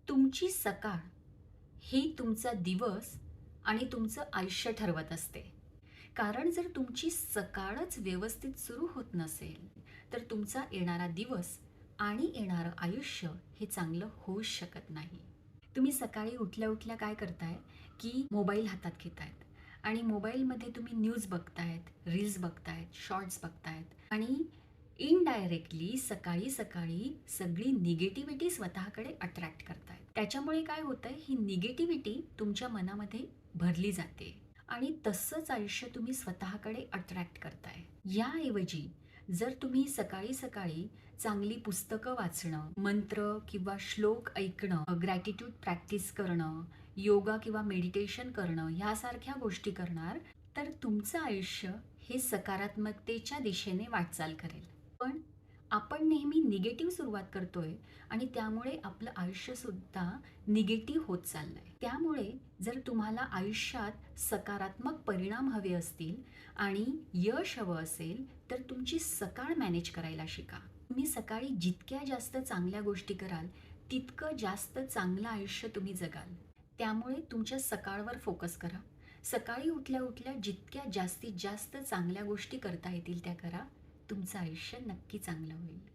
तुमची सकाळ ही तुमचा दिवस आणि तुमचं आयुष्य ठरवत असते. कारण जर तुमची सकाळच व्यवस्थित सुरू होत नसेल, तर तुमचा येणारा दिवस आणि येणारं आयुष्य हे चांगलं होऊच शकत नाही. तुम्ही सकाळी उठल्या-उठल्या काय करताय, की मोबाईल हातात घेतायत आणि मोबाईलमध्ये तुम्ही न्यूज बघतायत, रील्स बघतायत, शॉर्ट्स बघतायत आणि इनडायरेक्टली सकाळी-सकाळी सगळी निगेटिव्हिटी स्वतःकडे अट्रॅक्ट करतायत. त्याच्यामुळे काय होतंय, ही निगेटिव्हिटी तुमच्या मनामध्ये भरली जाते आणि तसंच आयुष्य तुम्ही स्वतःकडे अट्रॅक्ट करताय. याऐवजी जर तुम्ही सकाळी-सकाळी चांगली पुस्तकं वाचणं, मंत्र किंवा श्लोक ऐकणं, ग्रॅटिट्यूड प्रॅक्टिस करणं, योगा किंवा मेडिटेशन करणं ह्यासारख्या गोष्टी करणार, तर तुमचं आयुष्य हे सकारात्मकतेच्या दिशेने वाटचाल करेल. पण आपण नेहमी निगेटिव्ह सुरुवात करतोय आणि त्यामुळे आपलं आयुष्यसुद्धा निगेटिव्ह होत चाललंय. त्यामुळे जर तुम्हाला आयुष्यात सकारात्मक परिणाम हवे असतील आणि यश हवं असेल, तर तुमची सकाळ मॅनेज करायला शिका. तुम्ही सकाळी जितक्या जास्त चांगल्या गोष्टी कराल, तितकं जास्त चांगलं आयुष्य तुम्ही जगाल. त्यामुळे तुमच्या सकाळवर फोकस करा. सकाळी उठल्या-उठल्या जितक्या जास्तीत जास्त चांगल्या गोष्टी करता येतील त्या करा. तुमचं आयुष्य नक्की चांगलं होईल.